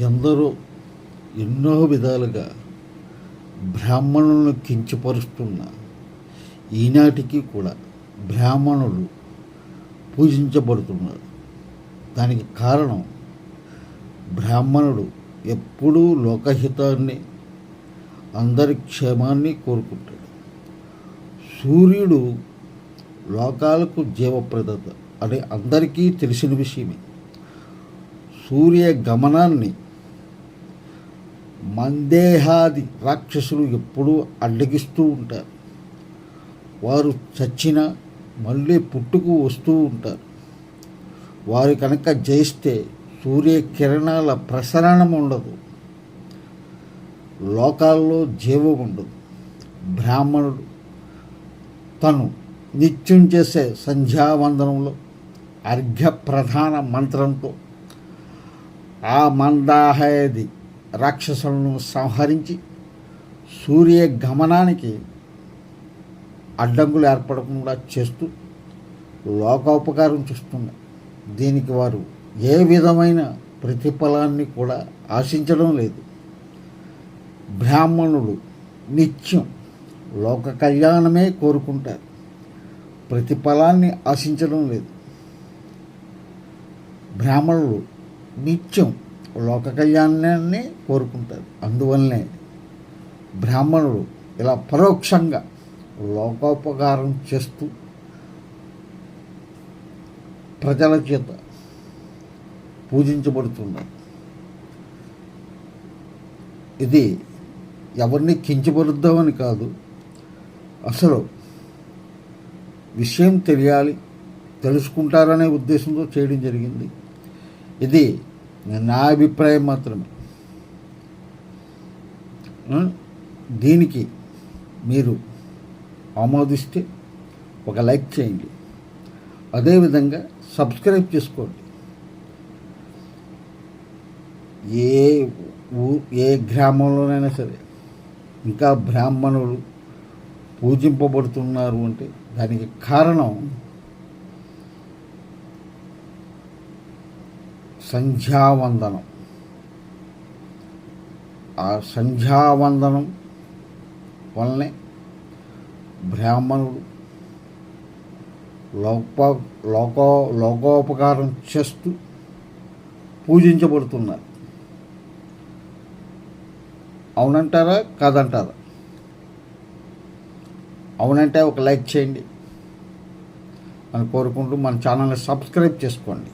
ఎందరో ఎన్నో విధాలుగా బ్రాహ్మణులను కించపరుస్తున్న ఈనాటికి కూడా బ్రాహ్మణులు పూజించబడుతున్నారు. దానికి కారణం బ్రాహ్మణుడు ఎప్పుడూ లోకహితాన్ని, అందరి క్షేమాన్ని కోరుకుంటాడు. సూర్యుడు లోకాలకు జీవప్రదాత అని అందరికీ తెలిసిన విషయమే. సూర్య గమనాన్ని మందేహాది రాక్షసులు ఎప్పుడూ అడ్డగిస్తూ ఉంటారు. వారు చచ్చినా మళ్ళీ పుట్టుకు వస్తూ ఉంటారు. వారు కనుక జయిస్తే సూర్యకిరణాల ప్రసరణం ఉండదు, లోకాల్లో జీవం ఉండదు. బ్రాహ్మణుడు తను నిత్యం చేసే సంధ్యావందనంలో అర్ఘ్య ప్రధాన మంత్రంతో ఆ మందాహేది రాక్షసులను సంహరించి సూర్య గమనానికి అడ్డంకులు ఏర్పడకుండా చేస్తూ లోకోపకారం చేస్తున్నారు. దీనికి వారు ఏ విధమైన ప్రతిఫలాన్ని కూడా ఆశించడం లేదు. బ్రాహ్మణులు నిత్యం లోక కళ్యాణమే కోరుకుంటారు, ప్రతిఫలాన్ని ఆశించడం లేదు. బ్రాహ్మణులు నిత్యం లోక కళ్యాణాన్ని కోరుకుంటారు. అందువల్లనే బ్రాహ్మణుడు ఇలా పరోక్షంగా లోకోపకారం చేస్తూ ప్రజల చేత పూజించబడుతున్నారు. ఇది ఎవరిని కించపరుద్దామని కాదు, అసలు విషయం తెలియాలి, తెలుసుకుంటారనే ఉద్దేశంతో చేయడం జరిగింది. ఇది నా అభిప్రాయం మాత్రమే. దీనికి మీరు ఆమోదిస్తే ఒక లైక్ చేయండి, అదేవిధంగా సబ్స్క్రైబ్ చేసుకోండి. ఏ గ్రామంలోనైనా సరే ఇంకా బ్రాహ్మణులు పూజింపబడుతున్నారు అంటే దానికి కారణం సంధ్యావందనం. ఆ సంధ్యావందనం వల్లనే బ్రాహ్మణులు లోకోపకారం చేస్తూ పూజించబడుతున్నారు. అవునంటారా కాదంటారా? అవునంటే ఒక లైక్ చేయండి అని కోరుకుంటూ మన ఛానల్ని సబ్స్క్రైబ్ చేసుకోండి.